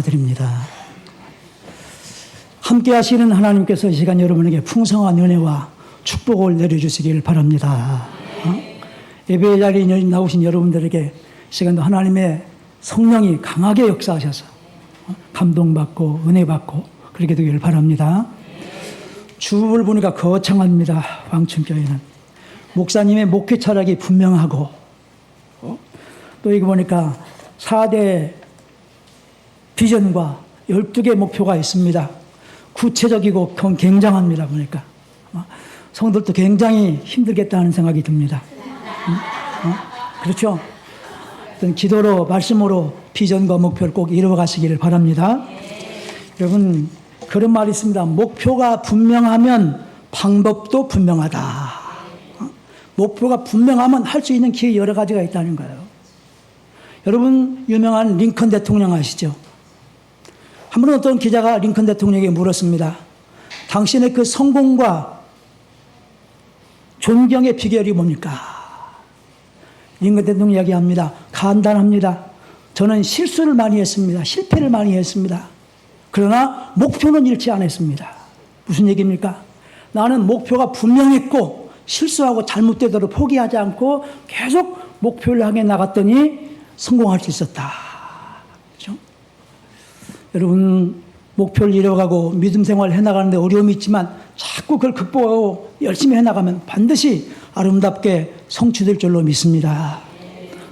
드립니다. 함께 하시는 하나님께서 이 시간 여러분에게 풍성한 은혜와 축복을 내려주시길 바랍니다. 예배의 자리에 나오신 여러분들에게 이 시간도 하나님의 성령이 강하게 역사하셔서 감동받고 은혜받고 그렇게 되기를 바랍니다. 주를 보니까 거창합니다. 왕춘교회는 목사님의 목회 철학이 분명하고 또 이거 보니까 4대 비전과 12개 목표가 있습니다. 구체적이고 굉장합니다. 보니까 성도들도 굉장히 힘들겠다는 생각이 듭니다. 그렇죠? 어떤 기도로 말씀으로 비전과 목표를 꼭 이루어가시기를 바랍니다. 여러분 그런 말이 있습니다. 목표가 분명하면 방법도 분명하다. 목표가 분명하면 할 수 있는 기회 여러 가지가 있다는 거예요. 여러분 유명한 링컨 대통령 아시죠? 한 번은 어떤 기자가 링컨 대통령에게 물었습니다. 당신의 그 성공과 존경의 비결이 뭡니까? 링컨 대통령이 이야기합니다. 간단합니다. 저는 실수를 많이 했습니다. 실패를 많이 했습니다. 그러나 목표는 잃지 않았습니다. 무슨 얘기입니까? 나는 목표가 분명했고 실수하고 잘못되도록 포기하지 않고 계속 목표를 향해 나갔더니 성공할 수 있었다. 그렇죠? 여러분 목표를 이뤄가고 믿음 생활을 해나가는데 어려움이 있지만 자꾸 그걸 극복하고 열심히 해나가면 반드시 아름답게 성취될 줄로 믿습니다.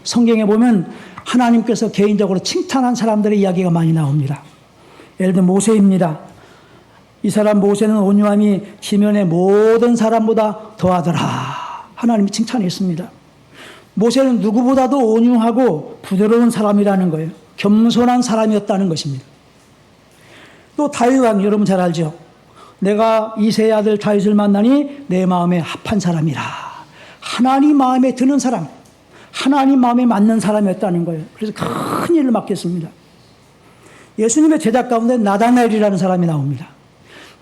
성경에 보면 하나님께서 개인적으로 칭찬한 사람들의 이야기가 많이 나옵니다. 예를 들어 모세입니다. 이 사람 모세는 온유함이 지면의 모든 사람보다 더하더라. 하나님이 칭찬했습니다. 모세는 누구보다도 온유하고 부드러운 사람이라는 거예요. 겸손한 사람이었다는 것입니다. 또 다윗 왕 여러분 잘 알죠? 내가 이새의 아들 다윗을 만나니 내 마음에 합한 사람이라. 하나님 마음에 드는 사람, 하나님 마음에 맞는 사람이었다는 거예요. 그래서 큰 일을 맡겼습니다. 예수님의 제자 가운데 나다나엘이라는 사람이 나옵니다.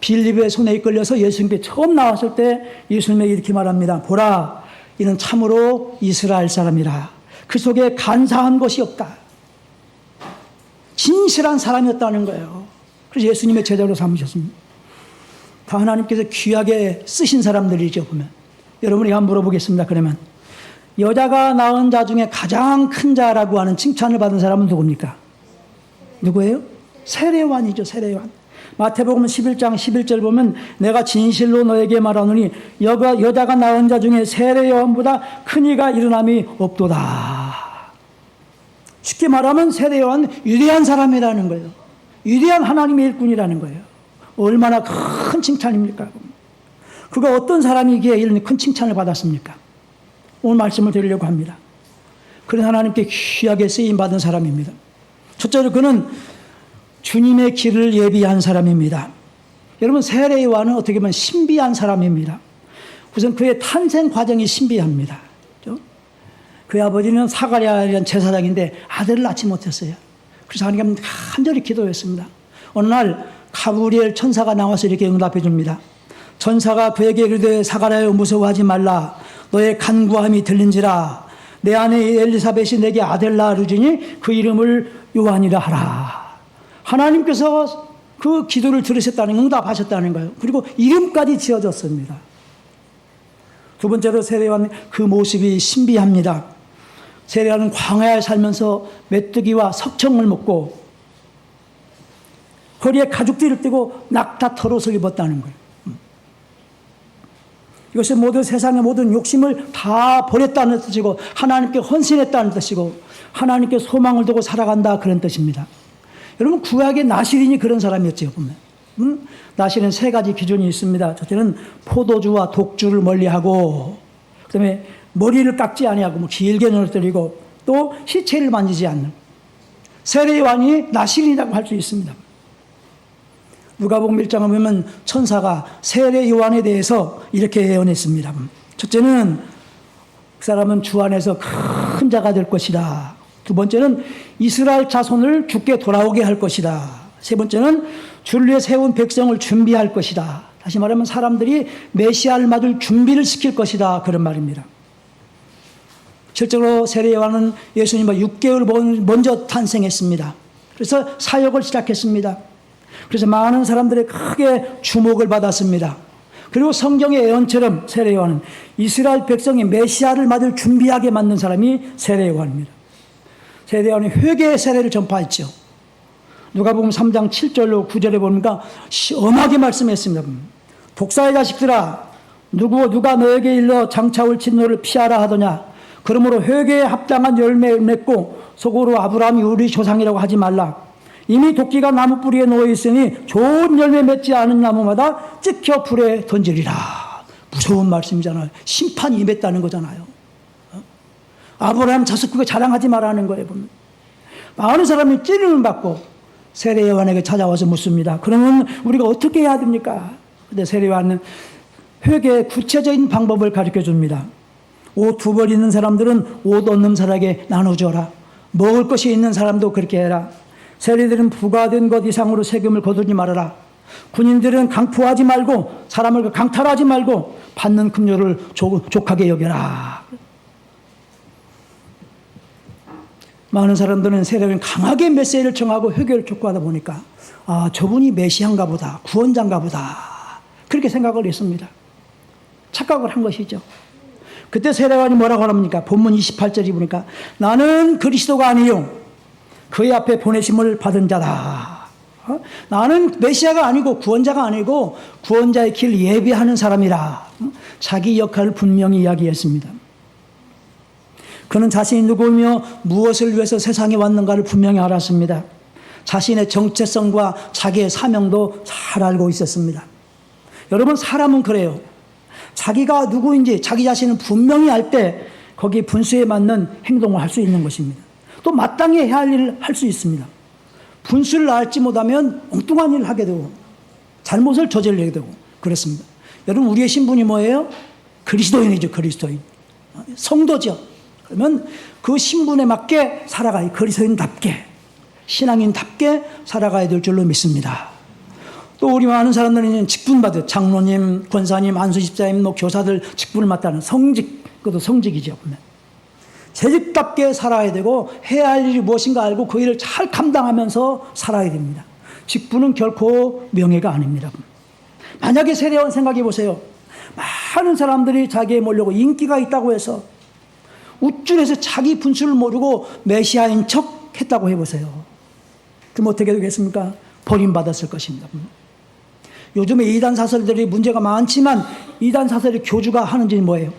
빌립의 손에 이끌려서 예수님께 처음 나왔을 때 예수님이 이렇게 말합니다. 보라, 이는 참으로 이스라엘 사람이라. 그 속에 간사한 것이 없다. 진실한 사람이었다는 거예요. 그래서 예수님의 제자로 삼으셨습니다. 다 하나님께서 귀하게 쓰신 사람들이죠, 보면. 여러분이 한번 물어보겠습니다. 그러면 여자가 낳은 자 중에 가장 큰 자라고 하는 칭찬을 받은 사람은 누굽니까? 누구예요? 세례요한이죠. 세례요한. 마태복음 11장 11절 보면 내가 진실로 너에게 말하노니 여자가 낳은 자 중에 세례요한보다 큰 이가 일어남이 없도다. 쉽게 말하면 세례요한 위대한 사람이라는 거예요. 위대한 하나님의 일꾼이라는 거예요. 얼마나 큰 칭찬입니까? 그가 어떤 사람이기에 이런 큰 칭찬을 받았습니까? 오늘 말씀을 드리려고 합니다. 그런 하나님께 귀하게 쓰임받은 사람입니다. 첫째로 그는 주님의 길을 예비한 사람입니다. 여러분 세례 요한은 어떻게 보면 신비한 사람입니다. 우선 그의 탄생 과정이 신비합니다. 그렇죠? 그의 아버지는 사가랴라는 제사장인데 아들을 낳지 못했어요. 그래서 하나님 간절히 기도했습니다. 어느 날 가브리엘 천사가 나와서 이렇게 응답해 줍니다. 천사가 그에게 이르되 사가랴여 무서워하지 말라. 너의 간구함이 들린지라. 내 아내 엘리사벳이 내게 아들 낳으리니 그 이름을 요한이라 하라. 하나님께서 그 기도를 들으셨다는 응답하셨다는 거예요. 그리고 이름까지 지어졌습니다. 두 번째로 세례요한 그 모습이 신비합니다. 세례요한은 광야에 살면서 메뚜기와 석청을 먹고 허리에 가죽띠를 띠고 낙타 털옷을 입었다는 거예요. 이것은 모든 세상의 모든 욕심을 다 버렸다는 뜻이고 하나님께 헌신했다는 뜻이고 하나님께 소망을 두고 살아간다 그런 뜻입니다. 여러분 구약의 나실인이 그런 사람이었죠. 보면 나실은 세 가지 기준이 있습니다. 첫째는 포도주와 독주를 멀리하고 그다음에 머리를 깎지 아니하고 뭐 길게 늘어뜨리고 또 시체를 만지지 않는 세례요한이 나실인이라고 할 수 있습니다. 누가복음 1장을 보면 천사가 세례요한에 대해서 이렇게 예언했습니다. 첫째는 그 사람은 주 안에서 큰 자가 될 것이다. 두 번째는 이스라엘 자손을 주께 돌아오게 할 것이다. 세 번째는 주를 위해 세운 백성을 준비할 것이다. 다시 말하면 사람들이 메시아를 맞을 준비를 시킬 것이다. 그런 말입니다. 실제로 세례요한은 예수님과 6개월 먼저 탄생했습니다. 그래서 사역을 시작했습니다. 그래서 많은 사람들의 크게 주목을 받았습니다. 그리고 성경의 예언처럼 세례 요한은 이스라엘 백성이 메시아를 맞을 준비하게 만든 사람이 세례 요한입니다. 세례 요한이 회개의 세례를 전파했죠. 누가복음 3장 7절로 9절에 보니까 엄하게 말씀했습니다. 독사의 자식들아, 누가 너에게 일러 장차올 진노를 피하라 하더냐. 그러므로 회개에 합당한 열매를 맺고 속으로 아브라함이 우리 조상이라고 하지 말라. 이미 도끼가 나무 뿌리에 놓여 있으니 좋은 열매 맺지 않은 나무마다 찍혀 불에 던지리라. 무서운 말씀이잖아요. 심판이 임했다는 거잖아요. 아브라함 자식 그거 자랑하지 말라는 거예요. 보면. 많은 사람이 찌르는 받고 세례 요한에게 찾아와서 묻습니다. 그러면 우리가 어떻게 해야 됩니까? 근데 세례 요한은 회개의 구체적인 방법을 가르쳐 줍니다. 옷 2벌 있는 사람들은 옷 없는 사람에게 나눠줘라. 먹을 것이 있는 사람도 그렇게 해라. 세리들은 부과된 것 이상으로 세금을 거두지 말아라. 군인들은 강포하지 말고 사람을 강탈하지 말고 받는 급료를 족하게 여겨라. 많은 사람들은 세례는 강하게 메시지를 청하고 회개를 촉구하다 보니까 아, 저분이 메시아인가 보다, 구원자인가 보다 그렇게 생각을 했습니다. 착각을 한 것이죠. 그때 세례관이 뭐라고 합니까? 본문 28절이 보니까 나는 그리스도가 아니요 그의 앞에 보내심을 받은 자다. 나는 메시아가 아니고 구원자가 아니고 구원자의 길 예비하는 사람이라. 자기 역할을 분명히 이야기했습니다. 그는 자신이 누구며 무엇을 위해서 세상에 왔는가를 분명히 알았습니다. 자신의 정체성과 자기의 사명도 잘 알고 있었습니다. 여러분, 사람은 그래요. 자기가 누구인지 자기 자신은 분명히 알 때 거기에 분수에 맞는 행동을 할 수 있는 것입니다. 또 마땅히 해야 할 일을 할 수 있습니다. 분수를 알지 못하면 엉뚱한 일을 하게 되고 잘못을 저지르게 되고 그렇습니다. 여러분, 우리의 신분이 뭐예요? 그리스도인이죠. 그리스도인. 성도죠. 그러면 그 신분에 맞게 살아가야 그리스도인답게 신앙인답게 살아가야 될 줄로 믿습니다. 또 우리 많은 사람들은 직분받은 장로님, 권사님, 안수집사님, 교사들 직분을 맡다는 성직, 그것도 성직이죠. 재직답게 살아야 되고 해야 할 일이 무엇인가 알고 그 일을 잘 감당하면서 살아야 됩니다. 직분은 결코 명예가 아닙니다. 만약에 세례원 생각해 보세요. 많은 사람들이 자기에 몰려고 인기가 있다고 해서 우쭐해서 자기 분수를 모르고 메시아인 척 했다고 해보세요. 그럼 어떻게 되겠습니까? 버림받았을 것입니다. 요즘에 이단 사설들이 문제가 많지만 이단 사설의 교주가 하는 짓이 뭐예요?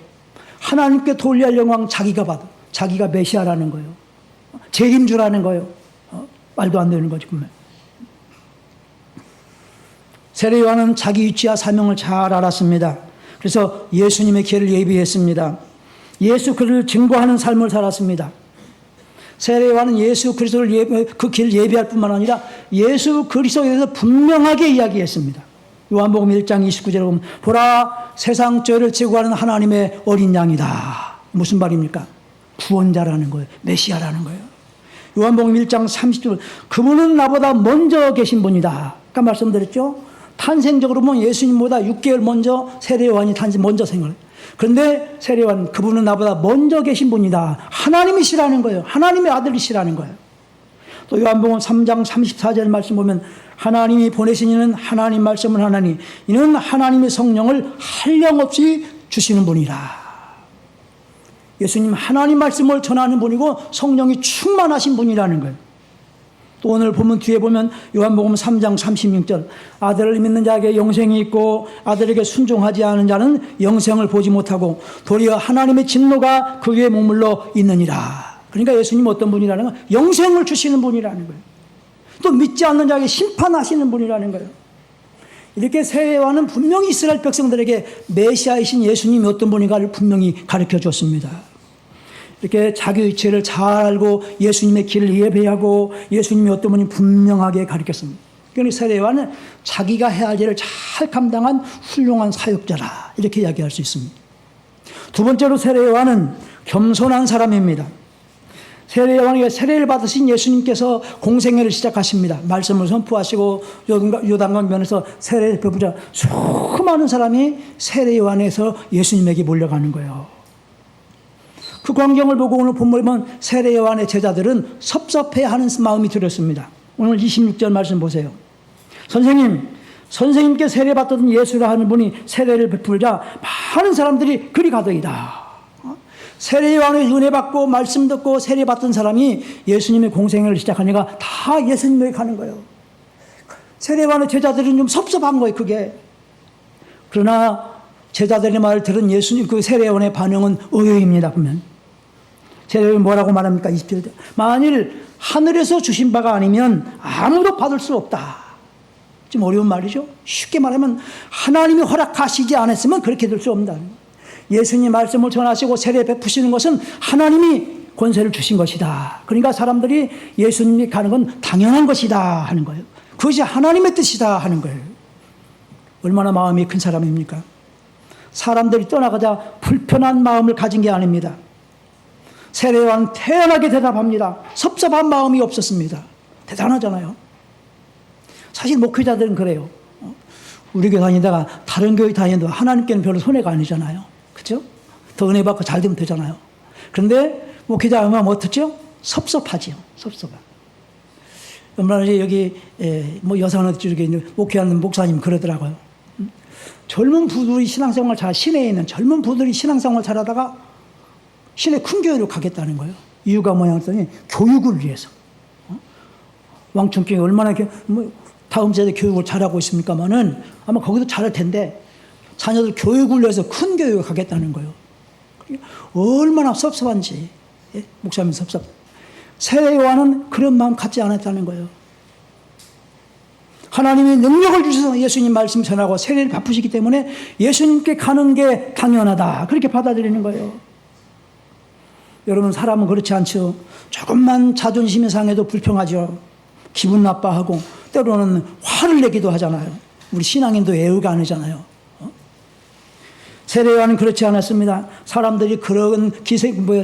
하나님께 돌려야 영광 자기가 받아. 자기가 메시아라는 거예요. 재림주라는 거예요. 말도 안 되는 거지. 세례 요한은 자기 위치와 사명을 잘 알았습니다. 그래서 예수님의 길을 예비했습니다. 예수 그리스도를 증거하는 삶을 살았습니다. 세례 요한은 예수 그리스도를 그 길을 예비할 뿐만 아니라 예수 그리스도에 대해서 분명하게 이야기했습니다. 요한복음 1장 29절에 보면 보라 세상 죄를 지고 가는 하나님의 어린 양이다. 무슨 말입니까? 구원자라는 거예요. 메시아라는 거예요. 요한복음 1장 30절 그분은 나보다 먼저 계신 분이다. 아까 말씀드렸죠? 탄생적으로 보면 예수님보다 6개월 먼저 세례 요한이 먼저 생을. 그런데 세례 요한 그분은 나보다 먼저 계신 분이다. 하나님이시라는 거예요. 하나님의 아들이시라는 거예요. 또 요한복음 3장 34절 말씀 보면 하나님이 보내신 이는 하나님 말씀을 하나니 이는 하나님의 성령을 한량없이 주시는 분이라. 예수님 하나님 말씀을 전하는 분이고 성령이 충만하신 분이라는 거예요. 또 오늘 보면 뒤에 보면 요한복음 3장 36절 아들을 믿는 자에게 영생이 있고 아들에게 순종하지 않은 자는 영생을 보지 못하고 도리어 하나님의 진노가 그 위에 머물러 있느니라. 그러니까 예수님 어떤 분이라는 거예요? 영생을 주시는 분이라는 거예요. 또 믿지 않는 자에게 심판하시는 분이라는 거예요. 이렇게 세례 요한은 분명히 이스라엘 백성들에게 메시아이신 예수님이 어떤 분인가를 분명히 가르쳐 줬습니다. 이렇게 자기 위치를 잘 알고 예수님의 길을 예배하고 예수님이 어떤 분이 분명하게 가르쳤습니다. 그러니까 세례 요한은 자기가 해야 할 일을 잘 감당한 훌륭한 사역자라 이렇게 이야기할 수 있습니다. 두 번째로 세례 요한은 겸손한 사람입니다. 세례 요한에게 세례를 받으신 예수님께서 공생애를 시작하십니다. 말씀을 선포하시고 요단강변에서 세례를 베푸자 수많은 사람이 세례 요한에서 예수님에게 몰려가는 거예요. 그 광경을 보고 오늘 본문에 보면 세례 요한의 제자들은 섭섭해하는 마음이 들었습니다. 오늘 26절 말씀 보세요. 선생님께 세례받던 예수라 하는 분이 세례를 베풀자 많은 사람들이 그리 가더이다. 세례요한의 은혜 받고 말씀 듣고 세례받던 사람이 예수님의 공생애를 시작하니까 다 예수님에게 가는 거예요. 세례요한의 제자들은 좀 섭섭한 거예요, 그게. 그러나 제자들의 말을 들은 예수님 그 세례요한의 반응은 의외입니다. 보면 세례요한이 뭐라고 말합니까? 27절. 만일 하늘에서 주신 바가 아니면 아무도 받을 수 없다. 좀 어려운 말이죠. 쉽게 말하면 하나님이 허락하시지 않았으면 그렇게 될 수 없다. 예수님 말씀을 전하시고 세례 베푸시는 것은 하나님이 권세를 주신 것이다. 그러니까 사람들이 예수님이 가는 건 당연한 것이다 하는 거예요. 그것이 하나님의 뜻이다 하는 거예요. 얼마나 마음이 큰 사람입니까? 사람들이 떠나가자 불편한 마음을 가진 게 아닙니다. 세례요한 태연하게 대답합니다. 섭섭한 마음이 없었습니다. 대단하잖아요. 사실 목회자들은 그래요. 우리 교회 다니다가 다른 교회 다니도 하나님께는 별로 손해가 아니잖아요. 그렇죠? 더 은혜 받고 잘 되면 되잖아요. 그런데 목회자가 하면 어떻죠? 섭섭하지요. 섭섭하. 얼마나 여기 뭐 여산어 쪽에 목회하는 목사님 그러더라고요. 젊은 부들이 신앙생활 시내에 있는 젊은 부들이 신앙생활 잘하다가 시내 큰 교회로 가겠다는 거예요. 이유가 뭐냐 했더니 교육을 위해서. 왕천교회 얼마나 다음 세대 교육을 잘하고 있습니까만은 아마 거기도 잘할 텐데 자녀들 교육을 위해서 큰 교육을 가겠다는 거예요. 얼마나 섭섭한지. 예? 목사님 섭섭. 세례요한은 그런 마음 갖지 않았다는 거예요. 하나님이 능력을 주셔서 예수님 말씀 전하고 세례를 베푸시기 때문에 예수님께 가는 게 당연하다. 그렇게 받아들이는 거예요. 여러분 사람은 그렇지 않죠. 조금만 자존심이 상해도 불평하죠. 기분 나빠하고 때로는 화를 내기도 하잖아요. 우리 신앙인도 애우가 아니잖아요. 세례요한은 그렇지 않았습니다. 사람들이 그런 예수님을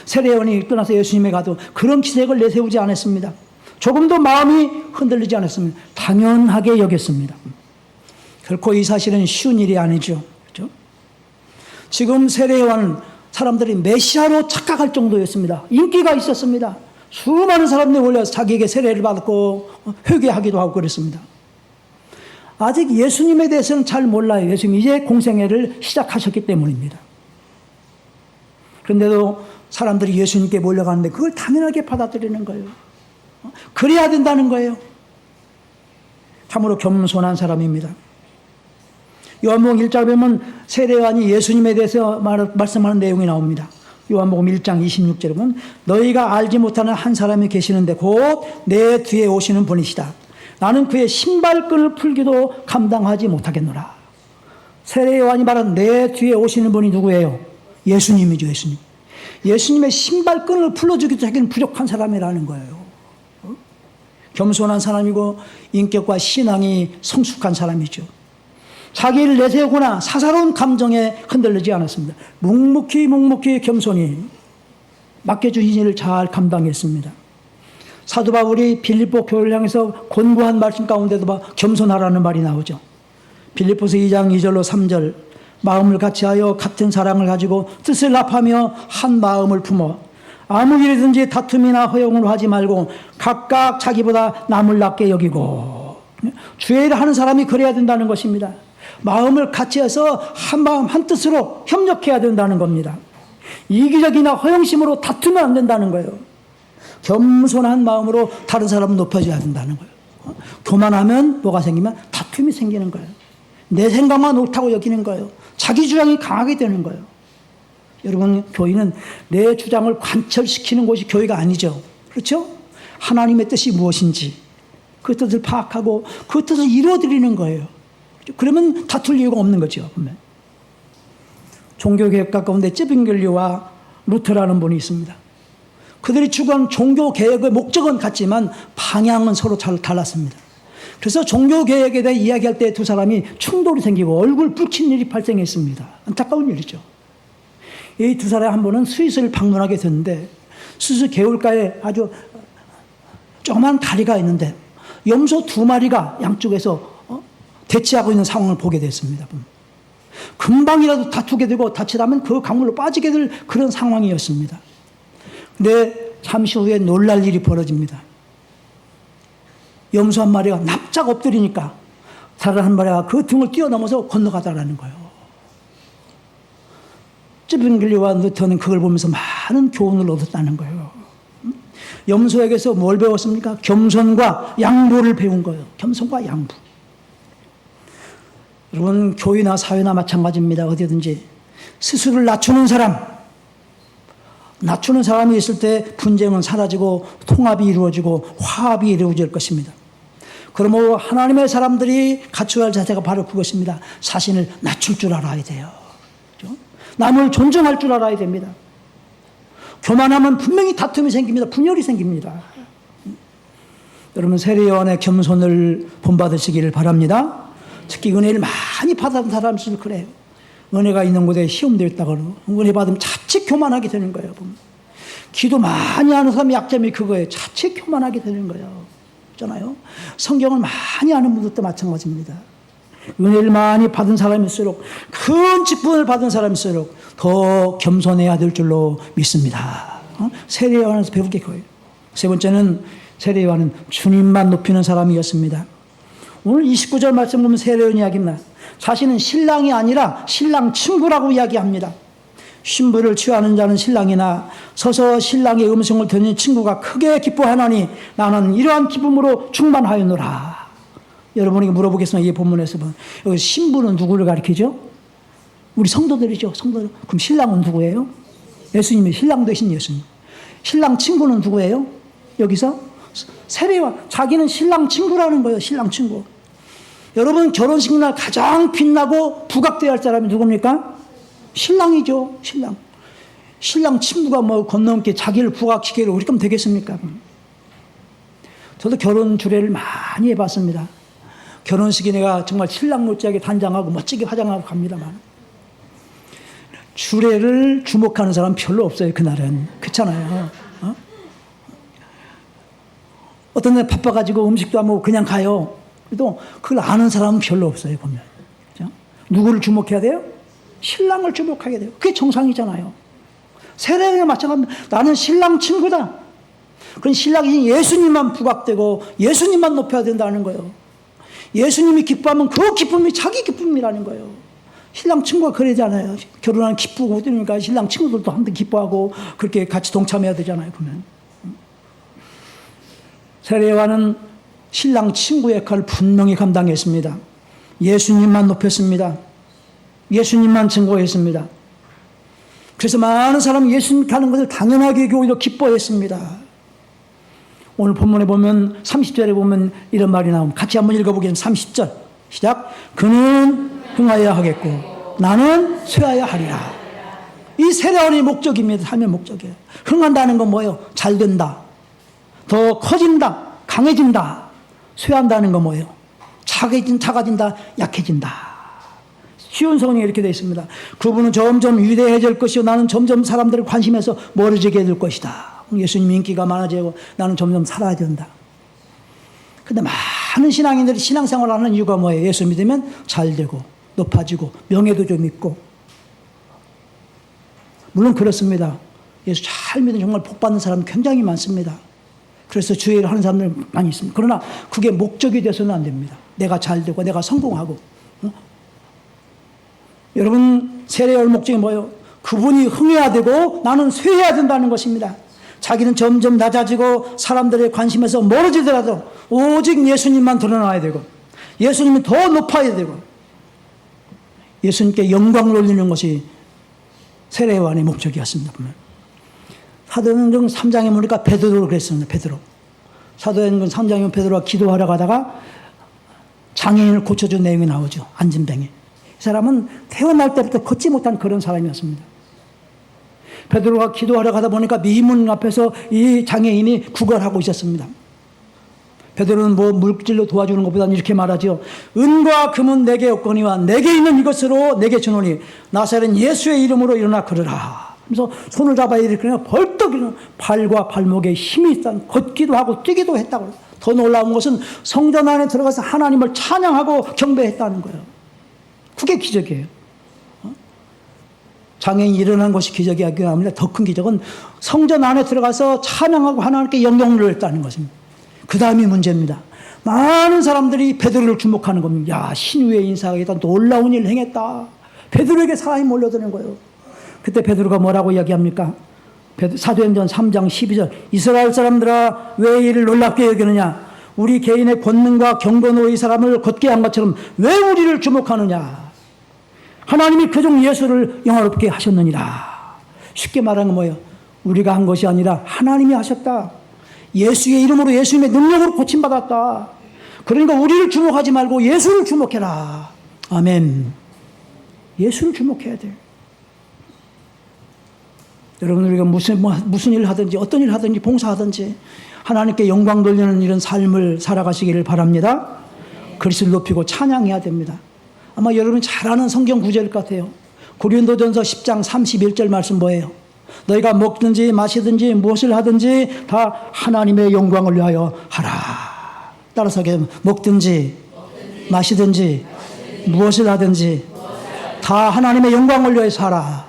세례요한이 떠나서 예수님에 가도 그런 기색을 내세우지 않았습니다. 조금도 마음이 흔들리지 않았습니다. 당연하게 여겼습니다. 결코 이 사실은 쉬운 일이 아니죠. 그렇죠? 지금 세례요한은 사람들이 메시아로 착각할 정도였습니다. 인기가 있었습니다. 수많은 사람들이 올려서 자기에게 세례를 받고 회개하기도 하고 그랬습니다. 아직 예수님에 대해서는 잘 몰라요. 예수님 이제 공생애를 시작하셨기 때문입니다. 그런데도 사람들이 예수님께 몰려가는데 그걸 당연하게 받아들이는 거예요. 그래야 된다는 거예요. 참으로 겸손한 사람입니다. 요한복음 1장 보면 세례요한이 예수님에 대해서 말씀하는 내용이 나옵니다. 요한복음 1장 26절에 보면 너희가 알지 못하는 한 사람이 계시는데 곧 내 뒤에 오시는 분이시다. 나는 그의 신발끈을 풀기도 감당하지 못하겠노라. 세례요한이 말한 내 뒤에 오시는 분이 누구예요? 예수님이죠. 예수님. 예수님의 신발끈을 풀어주기도 자기는 부족한 사람이라는 거예요. 겸손한 사람이고 인격과 신앙이 성숙한 사람이죠. 자기를 내세우거나 사사로운 감정에 흔들리지 않았습니다. 묵묵히 겸손히 맡겨주신 일을 잘 감당했습니다. 사도 바울이 빌립보 교회를 향해서 권고한 말씀 가운데도 겸손하라는 말이 나오죠. 빌립보서 2장 2절로 3절 마음을 같이하여 같은 사랑을 가지고 뜻을 합하며 한 마음을 품어 아무 일이든지 다툼이나 허용을 하지 말고 각각 자기보다 남을 낮게 여기고 주의 일을 하는 사람이 그래야 된다는 것입니다. 마음을 같이 해서 한 마음 한 뜻으로 협력해야 된다는 겁니다. 이기적이나 허영심으로 다투면 안 된다는 거예요. 겸손한 마음으로 다른 사람을 높여줘야 된다는 거예요. 교만하면 뭐가 생기면 다툼이 생기는 거예요. 내 생각만 옳다고 여기는 거예요. 자기 주장이 강하게 되는 거예요. 여러분 교회는 내 주장을 관철시키는 곳이 교회가 아니죠. 그렇죠? 하나님의 뜻이 무엇인지 그 뜻을 파악하고 그 뜻을 이루어드리는 거예요. 그러면 다툴 이유가 없는 거죠. 종교개혁가 가운데 쯔빙겔리와 루터라는 분이 있습니다. 그들이 추구한 종교개혁의 목적은 같지만 방향은 서로 잘 달랐습니다. 그래서 종교개혁에 대해 이야기할 때 두 사람이 충돌이 생기고 얼굴 붉힌 일이 발생했습니다. 안타까운 일이죠. 이 두 사람 한 번은 스위스를 방문하게 됐는데 스위스 개울가에 아주 조그만 다리가 있는데 염소 2마리가 양쪽에서 대치하고 있는 상황을 보게 됐습니다. 금방이라도 다투게 되고 다치다면 그 강물로 빠지게 될 그런 상황이었습니다. 근데 잠시 후에 놀랄 일이 벌어집니다. 염소 한 마리가 납작 엎드리니까 다른 한 마리가 그 등을 뛰어넘어서 건너가다라는 거예요. 쯔빙글리와 누턴은 그걸 보면서 많은 교훈을 얻었다는 거예요. 염소에게서 뭘 배웠습니까? 겸손과 양보를 배운 거예요. 겸손과 양보. 여러분, 교회나 사회나 마찬가지입니다. 어디든지 스스로를 낮추는 사람이 있을 때 분쟁은 사라지고 통합이 이루어지고 화합이 이루어질 것입니다. 그러므로 하나님의 사람들이 갖춰야 할 자세가 바로 그것입니다. 자신을 낮출 줄 알아야 돼요. 그렇죠? 남을 존중할 줄 알아야 됩니다. 교만하면 분명히 다툼이 생깁니다. 분열이 생깁니다. 여러분, 세례요한의 겸손을 본받으시기를 바랍니다. 특히 은혜를 많이 받은 사람들은 그래요. 은혜가 있는 곳에 시험도 있다고 그러고 은혜 받으면 자칫 교만하게 되는 거예요. 기도 많이 하는 사람의 약점이 그거예요. 자칫 교만하게 되는 거예요. 있잖아요. 성경을 많이 아는 분들도 마찬가지입니다. 은혜를 많이 받은 사람일수록, 큰 직분을 받은 사람일수록 더 겸손해야 될 줄로 믿습니다. 세례 요한에서 배울 게 그거예요. 세 번째는 세례 요한은 주님만 높이는 사람이었습니다. 오늘 29절 말씀 보면 세례 요한 이야기입니다. 자신은 신랑이 아니라 신랑 친구라고 이야기합니다. 신부를 취하는 자는 신랑이나 서서 신랑의 음성을 듣는 친구가 크게 기뻐하나니 나는 이러한 기쁨으로 충만하였노라. 여러분에게 물어보겠습니다. 이 본문에서 여기 신부는 누구를 가리키죠? 우리 성도들이죠. 성도들. 그럼 신랑은 누구예요? 예수님이 신랑 되신 예수님. 신랑 친구는 누구예요? 여기서 세례와 자기는 신랑 친구라는 거예요. 신랑 친구. 여러분, 결혼식 날 가장 빛나고 부각되어야 할 사람이 누굽니까? 신랑이죠. 신랑. 신랑 친구가 뭐 건너넘게 자기를 부각시키려고 그렇게 하면 되겠습니까? 저도 결혼 주례를 많이 해봤습니다. 결혼식에 내가 정말 신랑 못지하게 단장하고 멋지게 화장하고 갑니다만 주례를 주목하는 사람 별로 없어요. 그날은. 그렇잖아요. 어떤 날 바빠가지고 음식도 안 먹고 그냥 가요. 그래도 그걸 아는 사람은 별로 없어요. 보면. 그렇죠? 누구를 주목해야 돼요? 신랑을 주목하게 돼요. 그게 정상이잖아요. 세례에 마찬가지입니다. 나는 신랑 친구다. 그건 신랑이 예수님만 부각되고 예수님만 높여야 된다는 거예요. 예수님이 기뻐하면 그 기쁨이 자기 기쁨이라는 거예요. 신랑 친구가 그러잖아요. 결혼하면 기쁘고 그러니까 신랑 친구들도 한번 기뻐하고 그렇게 같이 동참해야 되잖아요. 보면. 세례 요한은 신랑 친구 역할을 분명히 감당했습니다. 예수님만 높였습니다. 예수님만 증거했습니다. 그래서 많은 사람이 예수님 가는 것을 당연하게 오히려 기뻐했습니다. 오늘 본문에 보면 30절에 보면 이런 말이 나옵니다. 같이 한번 읽어보겠습니다. 30절 시작. 그는 흥하여야 하겠고 나는 쇠하여야 하리라. 이 세례원의 목적입니다. 삶의 목적이에요. 흥한다는 건 뭐예요? 잘 된다. 더 커진다. 강해진다. 쇠한다는 건 뭐예요? 작아진다. 약해진다. 쉬운 성경에 이렇게 되어 있습니다. 그분은 점점 위대해질 것이요 나는 점점 사람들을 관심에서 멀어지게 될 것이다. 예수님 인기가 많아지고 나는 점점 살아야 된다. 근데 많은 신앙인들이 신앙생활을 하는 이유가 뭐예요? 예수 믿으면 잘 되고 높아지고 명예도 좀 있고. 물론 그렇습니다. 예수 잘 믿으면 정말 복받는 사람 굉장히 많습니다. 그래서 주의를 하는 사람들 많이 있습니다. 그러나 그게 목적이 돼서는 안 됩니다. 내가 잘 되고 내가 성공하고. 여러분, 세례의 목적이 뭐예요? 그분이 흥해야 되고 나는 쇠해야 된다는 것입니다. 자기는 점점 낮아지고 사람들의 관심에서 멀어지더라도 오직 예수님만 드러나야 되고 예수님이 더 높아야 되고 예수님께 영광을 올리는 것이 세례 요한의 목적이었습니다. 사도행전 3장에 보니까 베드로가 그랬습니다. 베드로. 사도행전 3장에 보면 베드로가 기도하러 가다가 장애인을 고쳐준 내용이 나오죠. 안진뱅이. 이 사람은 태어날 때부터 걷지 못한 그런 사람이었습니다. 베드로가 기도하러 가다 보니까 미문 앞에서 이 장애인이 구걸하고 있었습니다. 베드로는 뭐 물질로 도와주는 것보다는 이렇게 말하죠. 은과 금은 내게 없거니와 내게 있는 이것으로 내게 주노니 나사렛 예수의 이름으로 일어나 걸으라. 그래서 손을 잡아야 이렇게 벌떡 일어나 팔과 발목에 힘이 있다. 걷기도 하고 뛰기도 했다고. 더 놀라운 것은 성전 안에 들어가서 하나님을 찬양하고 경배했다는 거예요. 그게 기적이에요. 장애인이 일어난 것이 기적이 아니라 더 큰 기적은 성전 안에 들어가서 찬양하고 하나님께 영광을 했다는 것입니다. 그 다음이 문제입니다. 많은 사람들이 베드로를 주목하는 겁니다. 야, 신유의 인사가 일단 놀라운 일을 행했다. 베드로에게 사람이 몰려드는 거예요. 그때 베드로가 뭐라고 이야기합니까? 사도행전 3장 12절. 이스라엘 사람들아, 왜 이를 놀랍게 여기느냐? 우리 개인의 권능과 경건으로 이 사람을 걷게 한 것처럼 왜 우리를 주목하느냐? 하나님이 그종 예수를 영화롭게 하셨느니라. 쉽게 말하는 건 뭐예요? 우리가 한 것이 아니라 하나님이 하셨다. 예수의 이름으로, 예수님의 능력으로 고침받았다. 그러니까 우리를 주목하지 말고 예수를 주목해라. 아멘. 예수를 주목해야 돼요. 여러분, 우리가 무슨 일을 하든지, 어떤 일을 하든지, 봉사하든지 하나님께 영광 돌리는 이런 삶을 살아가시기를 바랍니다. 그리스도를 높이고 찬양해야 됩니다. 아마 여러분이 잘 아는 성경 구절일 것 같아요. 고린도전서 10장 31절 말씀 뭐예요? 너희가 먹든지 마시든지 무엇을 하든지 다 하나님의 영광을 위하여 하라. 따라서 먹든지 마시든지 무엇을 하든지 다 하나님의 영광을 위해서 하라.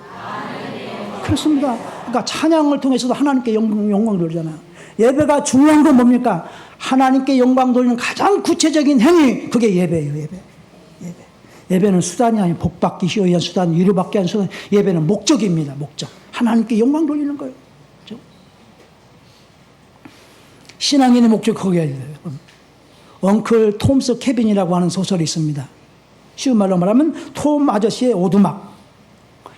그렇습니다. 그러니까 찬양을 통해서도 하나님께 영광 돌리잖아요. 예배가 중요한 건 뭡니까? 하나님께 영광 돌리는 가장 구체적인 행위, 그게 예배예요. 예배는 수단이 아니고 복받기 위한 수단, 위로받기 위한 수단. 예배는 목적입니다. 목적. 하나님께 영광 돌리는 거예요. 그렇죠? 신앙인의 목적 거기에 있어요. 엉클 톰스 케빈이라고 하는 소설이 있습니다. 쉬운 말로 말하면 톰 아저씨의 오두막.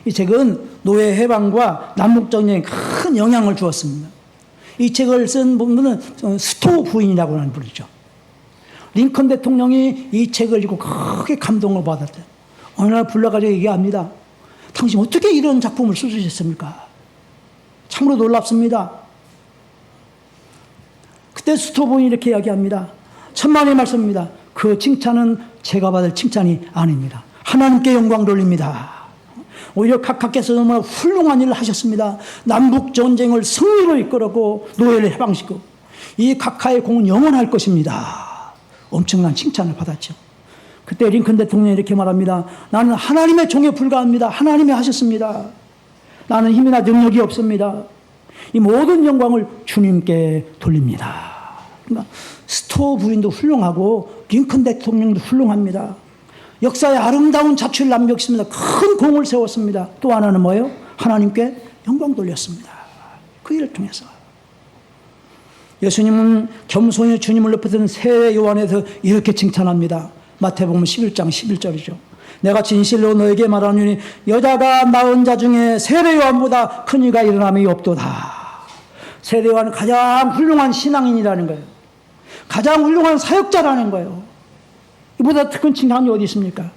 이 책은 노예 해방과 남북전쟁에 큰 영향을 주었습니다. 이 책을 쓴 분은 스토우 부인이라고 하는 분이죠. 링컨 대통령이 이 책을 읽고 크게 감동을 받았대요. 어느 날 불러가지고 얘기합니다. 당신 어떻게 이런 작품을 쓰셨습니까? 참으로 놀랍습니다. 그때 스토우 부인이 이렇게 이야기합니다. 천만의 말씀입니다. 그 칭찬은 제가 받을 칭찬이 아닙니다. 하나님께 영광 돌립니다. 오히려 각하께서 너무나 훌륭한 일을 하셨습니다. 남북전쟁을 승리로 이끌었고 노예를 해방시키고 이 각하의 공은 영원할 것입니다. 엄청난 칭찬을 받았죠. 그때 링컨 대통령이 이렇게 말합니다. 나는 하나님의 종에 불과합니다. 하나님이 하셨습니다. 나는 힘이나 능력이 없습니다. 이 모든 영광을 주님께 돌립니다. 그러니까 스토어 부인도 훌륭하고 링컨 대통령도 훌륭합니다. 역사에 아름다운 자취를 남겼습니다. 큰 공을 세웠습니다. 또 하나는 뭐예요? 하나님께 영광 돌렸습니다. 그 일을 통해서. 예수님은 겸손히 주님을 높였던 세 요한에서 이렇게 칭찬합니다. 마태복음 11장 11절이죠. 내가 진실로 너에게 말하노니 여자가 낳은 자 중에 세례 요한보다 큰 이가 일어남이 없도다. 세례 요한은 가장 훌륭한 신앙인이라는 거예요. 가장 훌륭한 사역자라는 거예요. 이보다 큰 칭찬이 어디 있습니까?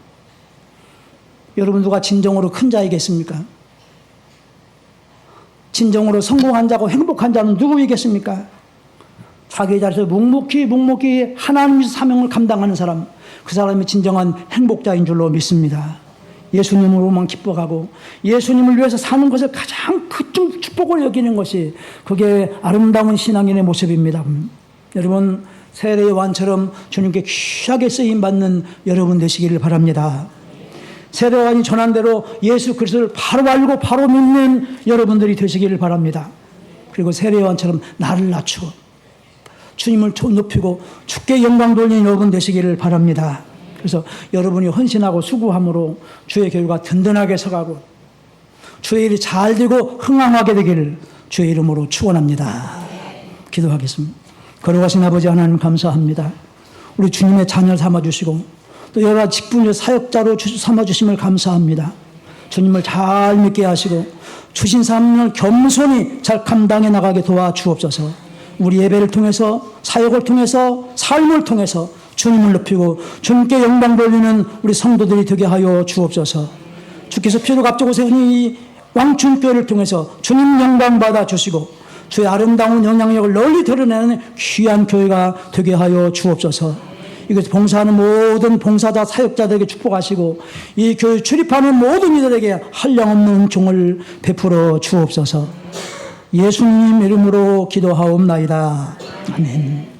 여러분 누가 진정으로 큰 자이겠습니까? 진정으로 성공한 자고 행복한 자는 누구이겠습니까? 자기 자리에서 묵묵히 하나님의 사명을 감당하는 사람, 그 사람이 진정한 행복자인 줄로 믿습니다. 예수님으로만 기뻐가고 예수님을 위해서 사는 것을 가장 큰 축복을 여기는 것이 그게 아름다운 신앙인의 모습입니다. 여러분 세례 요한처럼 주님께 귀하게 쓰임받는 여러분 되시기를 바랍니다. 세례 요한이 전한 대로 예수 그리스도를 바로 알고 바로 믿는 여러분들이 되시기를 바랍니다. 그리고 세례 요한처럼 나를 낮추고 주님을 높이고 주께 영광 돌리는 여러분 되시기를 바랍니다. 그래서 여러분이 헌신하고 수고함으로 주의 교회가 든든하게 서가고 주의 일이 잘 되고 흥황하게 되기를 주의 이름으로 축원합니다. 기도하겠습니다. 거룩하신 아버지 하나님 감사합니다. 우리 주님의 자녀 삼아주시고 또 여러 가지 직분의 사역자로 삼아주심을 감사합니다. 주님을 잘 믿게 하시고 주신 사명을 겸손히 잘 감당해 나가게 도와주옵소서. 우리 예배를 통해서 사역을 통해서 삶을 통해서 주님을 높이고 주님께 영광 돌리는 우리 성도들이 되게 하여 주옵소서. 주께서 피로 값지고 세우신 이 왕춘교회를 통해서 주님 영광 받아 주시고 주의 아름다운 영향력을 널리 드러내는 귀한 교회가 되게 하여 주옵소서. 이것을 봉사하는 모든 봉사자 사역자들에게 축복하시고 이 교회 출입하는 모든 이들에게 한량없는 은총을 베풀어 주옵소서. 예수님 이름으로 기도하옵나이다. 아멘.